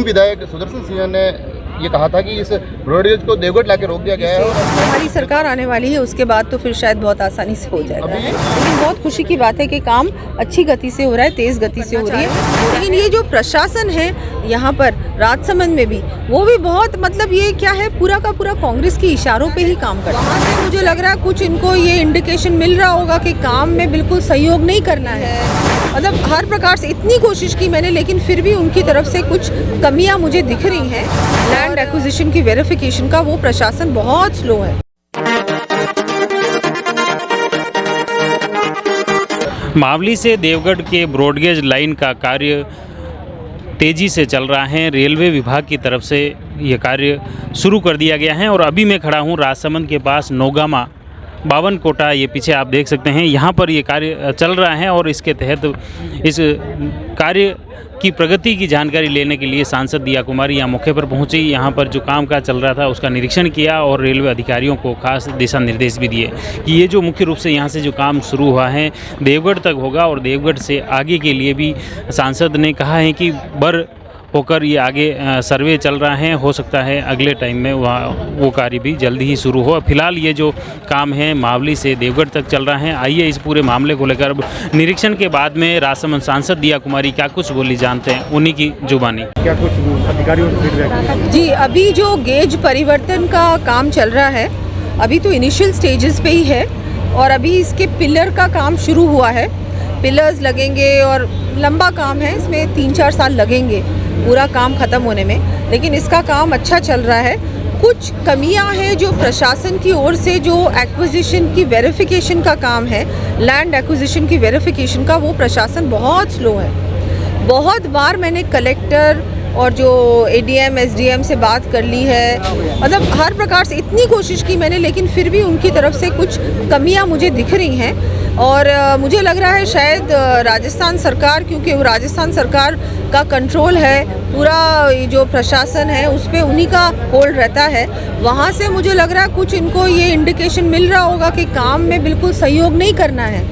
विधायक सुदर्शन सिंह ने ये कहा था कि इस ब्रॉडगेज को देवगढ़ लाके रोक दिया गया है और हमारी सरकार आने वाली है, उसके बाद तो फिर शायद बहुत आसानी से हो जाएगा। लेकिन बहुत खुशी की बात है कि काम अच्छी गति से हो रहा है, तेज गति से हो रही है। लेकिन ये जो प्रशासन है यहाँ पर राजसमंद में भी, वो भी बहुत मतलब ये क्या है, पूरा का पूरा कांग्रेस के इशारों पे ही काम करता है। वहाँ से मुझे लग रहा है कुछ इनको ये इंडिकेशन मिल रहा होगा कि काम में बिल्कुल सहयोग नहीं करना है। मतलब हर प्रकार से इतनी कोशिश की मैंने, लेकिन फिर भी उनकी तरफ से कुछ कमियां मुझे दिख रही हैं। लैंड एक्विजिशन की वेरिफिकेशन का वो प्रशासन बहुत स्लो है। मावली से देवगढ़ के ब्रॉडगेज लाइन का कार्य तेज़ी से चल रहा है। रेलवे विभाग की तरफ से ये कार्य शुरू कर दिया गया है और अभी मैं खड़ा हूँ राजसमंद के पास नौगामा बावन कोटा, ये पीछे आप देख सकते हैं, यहाँ पर ये कार्य चल रहा है और इसके तहत इस कार्य की प्रगति की जानकारी लेने के लिए सांसद दिया कुमारी यहाँ मौके पर पहुँची। यहाँ पर जो काम काज चल रहा था उसका निरीक्षण किया और रेलवे अधिकारियों को खास दिशा निर्देश भी दिए कि ये जो मुख्य रूप से यहाँ से जो काम शुरू हुआ है देवगढ़ तक होगा और देवगढ़ से आगे के लिए भी सांसद ने कहा है कि बर होकर ये आगे सर्वे चल रहा है। हो सकता है अगले टाइम में वहाँ वो कार्य भी जल्दी ही शुरू हो। फिलहाल ये जो काम है मावली से देवगढ़ तक चल रहा है। आइए इस पूरे मामले को लेकर अब निरीक्षण के बाद में राजसमंद सांसद दिया कुमारी क्या कुछ बोली जानते हैं, उन्हीं की जुबानी। क्या कुछ अधिकारियों से फीडबैक? जी, अभी जो गेज परिवर्तन का काम चल रहा है अभी तो इनिशियल स्टेजेस पे ही है और अभी इसके पिलर का काम शुरू हुआ है। पिलर्स लगेंगे और लंबा काम है, इसमें 3-4 साल लगेंगे पूरा काम ख़त्म होने में, लेकिन इसका काम अच्छा चल रहा है। कुछ कमियां हैं जो प्रशासन की ओर से, जो एक्विजिशन की वेरिफिकेशन का काम है, लैंड एक्विजिशन की वेरिफिकेशन का, वो प्रशासन बहुत स्लो है। बहुत बार मैंने कलेक्टर और जो एडीएम एसडीएम से बात कर ली है, मतलब हर प्रकार से इतनी कोशिश की मैंने, लेकिन फिर भी उनकी तरफ से कुछ कमियां मुझे दिख रही हैं। और मुझे लग रहा है शायद राजस्थान सरकार, क्योंकि वो राजस्थान सरकार का कंट्रोल है, पूरा जो प्रशासन है उस पर उन्हीं का होल्ड रहता है। वहाँ से मुझे लग रहा है कुछ इनको ये इंडिकेशन मिल रहा होगा कि काम में बिल्कुल सहयोग नहीं करना है,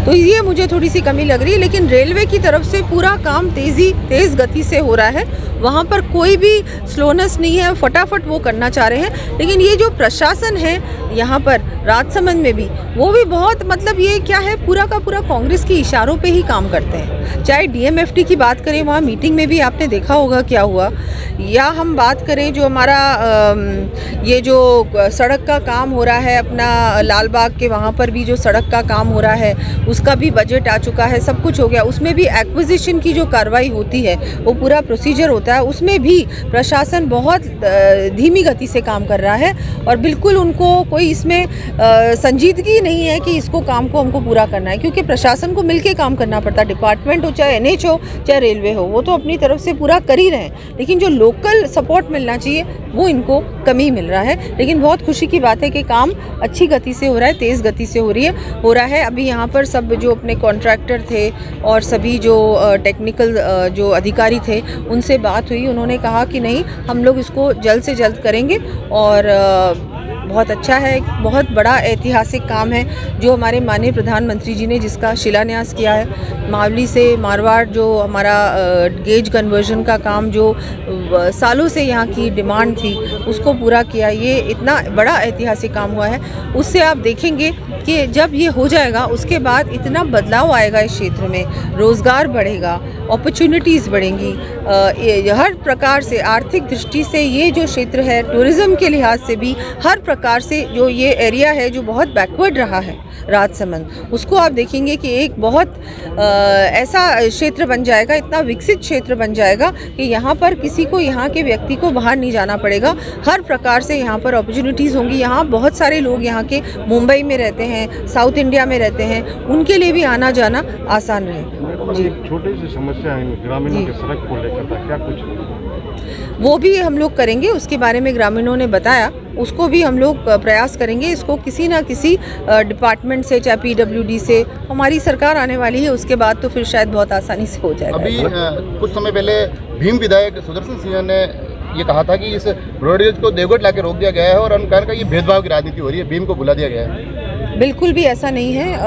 तो ये मुझे थोड़ी सी कमी लग रही है। लेकिन रेलवे की तरफ से पूरा काम तेज़ गति से हो रहा है, वहाँ पर कोई भी स्लोनेस नहीं है, फटाफट वो करना चाह रहे हैं। लेकिन ये जो प्रशासन है यहाँ पर राजसमंद में भी, वो भी बहुत मतलब ये क्या है, पूरा का पूरा कांग्रेस के इशारों पे ही काम करते हैं। चाहे डीएमएफटी की बात करें, वहाँ मीटिंग में भी आपने देखा होगा क्या हुआ, या हम बात करें जो हमारा ये जो सड़क का काम हो रहा है अपना लाल बाग के, वहाँ पर भी जो सड़क का काम हो रहा है उसका भी बजट आ चुका है, सब कुछ हो गया। उसमें भी एक्विजिशन की जो कार्रवाई होती है, वो पूरा प्रोसीजर होता है, उसमें भी प्रशासन बहुत धीमी गति से काम कर रहा है और बिल्कुल उनको कोई इसमें संजीदगी नहीं है कि इसको काम को हमको पूरा करना है, क्योंकि प्रशासन को मिलके काम करना पड़ता है। डिपार्टमेंट हो, चाहे एनएच हो, चाहे रेलवे हो, वो तो अपनी तरफ से पूरा कर ही रहे हैं, लेकिन जो लोकल सपोर्ट मिलना चाहिए वो इनको कमी मिल रहा है। लेकिन बहुत खुशी की बात है कि काम अच्छी गति से हो रहा है, तेज़ गति से हो रहा है। अभी यहाँ पर सब जो अपने कॉन्ट्रैक्टर थे और सभी जो टेक्निकल जो अधिकारी थे उनसे बात हुई, उन्होंने कहा कि नहीं, हम लोग इसको जल्द से जल्द करेंगे और बहुत अच्छा है। एक बहुत बड़ा ऐतिहासिक काम है जो हमारे माननीय प्रधानमंत्री जी ने जिसका शिलान्यास किया है। मावली से मारवाड़ जो हमारा गेज कन्वर्जन का काम जो सालों से यहाँ की डिमांड थी उसको पूरा किया, ये इतना बड़ा ऐतिहासिक काम हुआ है। उससे आप देखेंगे कि जब ये हो जाएगा उसके बाद इतना बदलाव आएगा इस क्षेत्र में, रोज़गार बढ़ेगा, अपॉर्चुनिटीज़ बढ़ेंगी, हर प्रकार से आर्थिक दृष्टि से ये जो क्षेत्र है, टूरिज़्म के लिहाज से भी हर प्रकार से जो ये एरिया है जो बहुत बैकवर्ड रहा है राजसमंद, उसको आप देखेंगे कि एक बहुत ऐसा क्षेत्र बन जाएगा, इतना विकसित क्षेत्र बन जाएगा कि यहाँ पर किसी को, यहाँ के व्यक्ति को बाहर नहीं जाना पड़ेगा। हर प्रकार से यहाँ पर अपॉर्चुनिटीज़ होंगी। यहाँ बहुत सारे लोग यहाँ के मुंबई में रहते हैं, साउथ इंडिया में रहते हैं, उनके लिए भी आना जाना आसान रहेगा। जी, छोटी सी समस्या है ग्रामीणों के सड़क को लेकर, क्या कुछ वो भी हम लोग करेंगे, उसके बारे में ग्रामीणों ने बताया, उसको भी हम लोग प्रयास करेंगे। इसको किसी ना किसी डिपार्टमेंट से, चाहे पीडब्ल्यूडी से, हमारी सरकार आने वाली है, उसके बाद तो फिर शायद बहुत आसानी से हो जाएगा। अभी कुछ समय पहले भीम विधायक सुदर्शन सिंह ने ये कहा था कि इस ब्रॉडगेज को देवगढ़ लाके रोक दिया गया है और उन्होंने कहा कि ये भेदभाव की राजनीति हो रही है, भीम को बुला दिया गया है। बिल्कुल भी ऐसा नहीं है।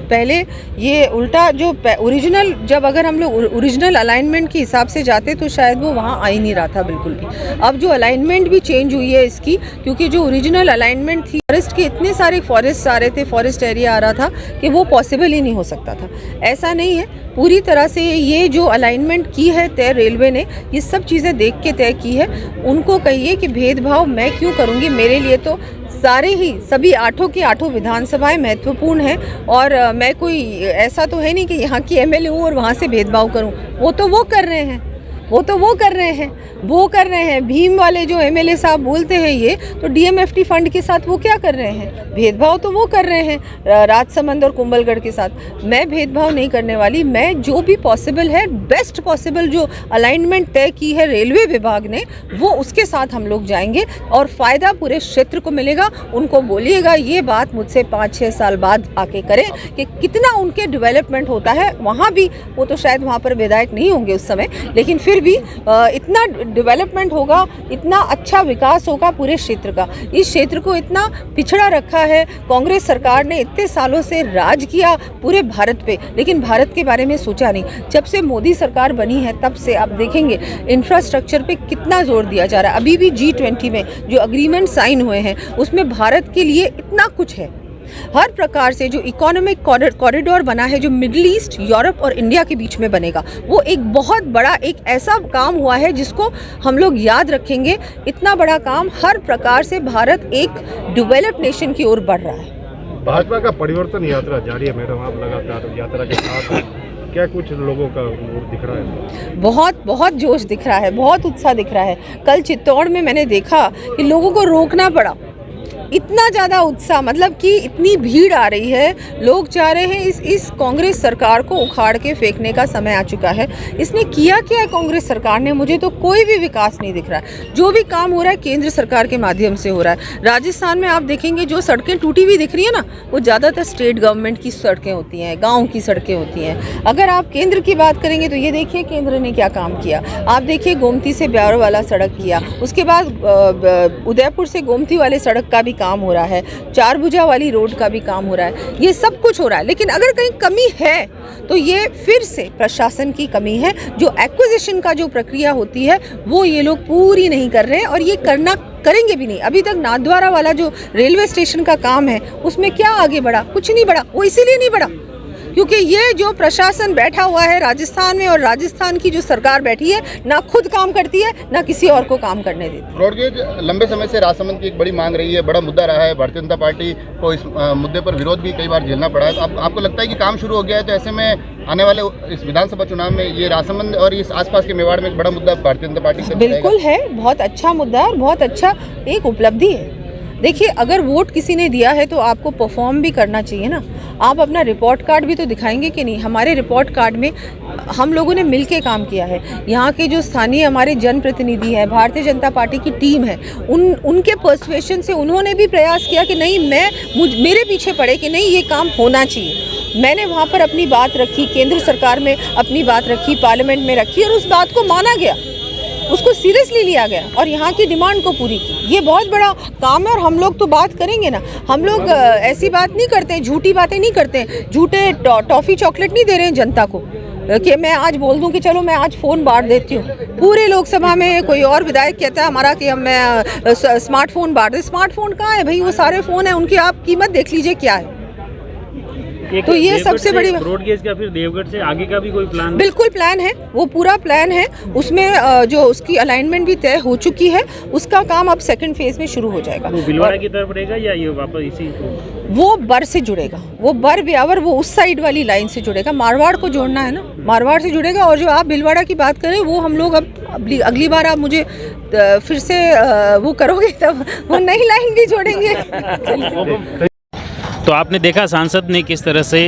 पहले ये उल्टा जो ओरिजिनल, जब अगर हम लोग ओरिजिनल अलाइनमेंट के हिसाब से जाते तो शायद वो वहाँ आ ही नहीं रहा था बिल्कुल भी। अब जो अलाइनमेंट भी चेंज हुई है इसकी, क्योंकि जो ओरिजिनल अलाइनमेंट थी, फॉरेस्ट के इतने सारे फॉरेस्ट आ रहे थे, फॉरेस्ट एरिया आ रहा था कि वो पॉसिबल ही नहीं हो सकता था। ऐसा नहीं है, पूरी तरह से ये जो अलाइनमेंट की है तय रेलवे ने, ये सब चीज़ें देख के तय की है। उनको कहिए कि भेदभाव मैं क्यों करूँगी, मेरे लिए तो सारे ही सभी 8 की 8 विधानसभाएं महत्वपूर्ण हैं। और मैं कोई ऐसा तो है नहीं कि यहाँ की एमएलए हूँ और वहाँ से भेदभाव करूँ। वो तो वो कर रहे हैं, वो कर रहे हैं। भीम वाले जो एमएलए साहब बोलते हैं ये, तो डीएमएफटी फंड के साथ वो क्या कर रहे हैं? भेदभाव तो वो कर रहे हैं राजसमंद और कुंभलगढ़ के साथ। मैं भेदभाव नहीं करने वाली। मैं जो भी पॉसिबल है, बेस्ट पॉसिबल जो अलाइनमेंट तय की है रेलवे विभाग ने, वो उसके साथ हम लोग जाएंगे और फ़ायदा पूरे क्षेत्र को मिलेगा। उनको बोलिएगा ये बात मुझसे 5-6 साल बाद आके करें कि कितना उनके डेवलपमेंट होता है। वहाँ भी वो तो शायद वहाँ पर विधायक नहीं होंगे उस समय, लेकिन फिर भी इतना डेवलपमेंट होगा, इतना अच्छा विकास होगा पूरे क्षेत्र का। इस क्षेत्र को इतना पिछड़ा रखा है कांग्रेस सरकार ने, इतने सालों से राज किया पूरे भारत पे, लेकिन भारत के बारे में सोचा नहीं। जब से मोदी सरकार बनी है तब से आप देखेंगे इंफ्रास्ट्रक्चर पे कितना जोर दिया जा रहा है। अभी भी G20 में जो अग्रीमेंट साइन हुए हैं उसमें भारत के लिए इतना कुछ है। हर प्रकार से जो इकोनॉमिक कॉरिडोर बना है, जो मिडिल ईस्ट, यूरोप और इंडिया के बीच में बनेगा, वो एक बहुत बड़ा एक ऐसा काम हुआ है जिसको हम लोग याद रखेंगे। इतना बड़ा काम, हर प्रकार से भारत एक डेवलप्ड नेशन की ओर बढ़ रहा है। भाजपा का परिवर्तन यात्रा जारी है मैडम, आप लगातार यात्रा के साथ क्या कुछ लोगों का दिख रहा है? बहुत जोश दिख रहा है, बहुत उत्साह दिख रहा है। कल चित्तौड़ में मैंने देखा कि लोगों को रोकना पड़ा, इतना ज़्यादा उत्साह, मतलब कि इतनी भीड़ आ रही है। लोग चाह रहे हैं इस कांग्रेस सरकार को उखाड़ के फेंकने का समय आ चुका है। इसने किया क्या है कांग्रेस सरकार ने? मुझे तो कोई भी विकास नहीं दिख रहा है। जो भी काम हो रहा है केंद्र सरकार के माध्यम से हो रहा है। राजस्थान में आप देखेंगे जो सड़कें टूटी हुई दिख रही है ना, वो ज़्यादातर स्टेट गवर्नमेंट की सड़कें होती हैं, गाँव की सड़कें होती हैं। अगर आप केंद्र की बात करेंगे तो ये देखिए केंद्र ने क्या काम किया। आप देखिए गोमती से ब्यावर वाला सड़क किया, उसके बाद उदयपुर से गोमती वाले सड़क का भी काम हो रहा है, चारभुजा वाली रोड का भी काम हो रहा है। ये सब कुछ हो रहा है, लेकिन अगर कहीं कमी है तो ये फिर से प्रशासन की कमी है। जो एक्विजिशन का जो प्रक्रिया होती है वो ये लोग पूरी नहीं कर रहे हैं और ये करेंगे भी नहीं। अभी तक नाथद्वारा वाला जो रेलवे स्टेशन का काम है उसमें क्या आगे बढ़ा? कुछ नहीं बढ़ा। वो इसीलिए नहीं बढ़ा क्योंकि ये जो प्रशासन बैठा हुआ है राजस्थान में, और राजस्थान की जो सरकार बैठी है, ना खुद काम करती है ना किसी और को काम करने देती। ब्रॉडगेज लंबे समय से राजसमंद की एक बड़ी मांग रही है, बड़ा मुद्दा रहा है। भारतीय जनता पार्टी को इस मुद्दे पर विरोध भी कई बार झेलना पड़ा है। तो आपको लगता है कि काम शुरू हो गया है? तो ऐसे में आने वाले इस विधानसभा चुनाव में ये राजसमंद और इस आसपास के मेवाड़ में एक बड़ा मुद्दा भारतीय जनता पार्टी से बिल्कुल है। बहुत अच्छा मुद्दा है और बहुत अच्छा एक उपलब्धि है। देखिए, अगर वोट किसी ने दिया है तो आपको परफॉर्म भी करना चाहिए ना। आप अपना रिपोर्ट कार्ड भी तो दिखाएंगे कि नहीं। हमारे रिपोर्ट कार्ड में हम लोगों ने मिलके काम किया है। यहाँ के जो स्थानीय हमारे जनप्रतिनिधि हैं, भारतीय जनता पार्टी की टीम है, उनके पर्सुएशन से उन्होंने भी प्रयास किया कि नहीं, मेरे पीछे पड़े कि नहीं ये काम होना चाहिए। मैंने वहाँ पर अपनी बात रखी, केंद्र सरकार में अपनी बात रखी, पार्लियामेंट में रखी और उस बात को माना गया, उसको सीरियसली लिया गया और यहाँ की डिमांड को पूरी की। ये बहुत बड़ा काम है और हम लोग तो बात करेंगे ना। हम लोग ऐसी बात नहीं करते हैं, झूठी बातें नहीं करते हैं, झूठे टॉफ़ी चॉकलेट नहीं दे रहे हैं जनता को कि मैं आज बोल दूं कि चलो मैं आज फ़ोन बांट देती हूँ। पूरे लोकसभा में कोई और विधायक कहता है हमारा कि मैं स्मार्टफोन बांट दे। स्मार्टफोन कहाँ है भाई? वो सारे फ़ोन हैं, उनकी आप कीमत देख लीजिए क्या है। तो ये सबसे बड़ी ब्रॉडगेज का फिर देवगढ़ से आगे का भी कोई प्लान? बिल्कुल प्लान है, वो पूरा प्लान है। उसमें जो उसकी अलाइनमेंट भी तय हो चुकी है, उसका काम अब सेकंड फेज में शुरू हो जाएगा। वो भिलवाड़ा की तरफ रहेगा या ये वापस इसी वो बर से जुड़ेगा, वो बर ब्यावर वो उस साइड वाली लाइन से जुड़ेगा। मारवाड़ को जोड़ना है ना, मारवाड़ से जुड़ेगा। और जो आप भिलवाड़ा की बात करें वो हम लोग अब अगली बार आप मुझे फिर से वो करोगे तब वो नई लाइन भी जोड़ेंगे। तो आपने देखा सांसद ने किस तरह से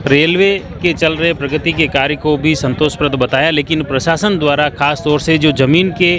रेलवे के चल रहे प्रगति के कार्य को भी संतोषप्रद बताया, लेकिन प्रशासन द्वारा खास तौर से जो ज़मीन के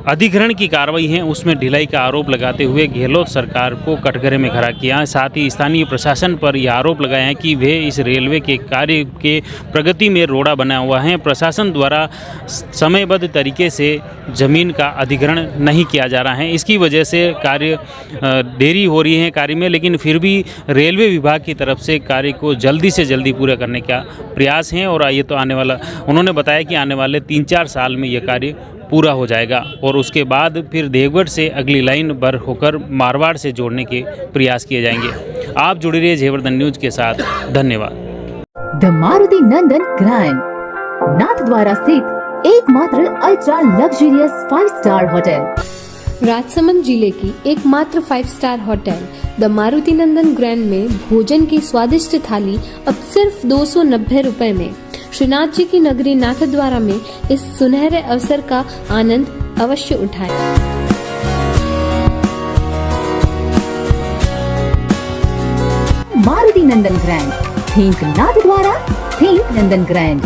अधिग्रहण की कार्रवाई है उसमें ढिलाई का आरोप लगाते हुए गहलोत सरकार को कटघरे में खड़ा किया। साथ ही स्थानीय प्रशासन पर यह आरोप लगाया है कि वे इस रेलवे के कार्य के प्रगति में रोड़ा बना हुआ है। प्रशासन द्वारा समयबद्ध तरीके से जमीन का अधिग्रहण नहीं किया जा रहा है, इसकी वजह से कार्य देरी हो रही है कार्य में, लेकिन फिर भी रेलवे विभाग की तरफ से कार्य को जल्दी से जल्दी पूरा करने का प्रयास है। और ये तो उन्होंने बताया कि आने वाले 3-4 साल में यह कार्य पूरा हो जाएगा और उसके बाद फिर देवगढ़ से अगली लाइन पर होकर मारवाड़ से जोड़ने के प्रयास किए जाएंगे। आप जुड़े रहिए झेवरदन न्यूज के साथ। धन्यवाद। The Maruti Nandan grand Nathdwara स्थित एकमात्र ultra luxurious 5 star hotel. Rajsamand जिले की एकमात्र 5 star hotel the Maruti Nandan grand में भोजन की स्वादिष्ट थाली अब सिर्फ 290 रुपए में। श्रीनाथ जी की नगरी नाथद्वारा में इस सुनहरे अवसर का आनंद अवश्य उठाएं। मारुति नंदन ग्रैंड, थिंक नाथद्वारा, थिंक नंदन ग्रैंड।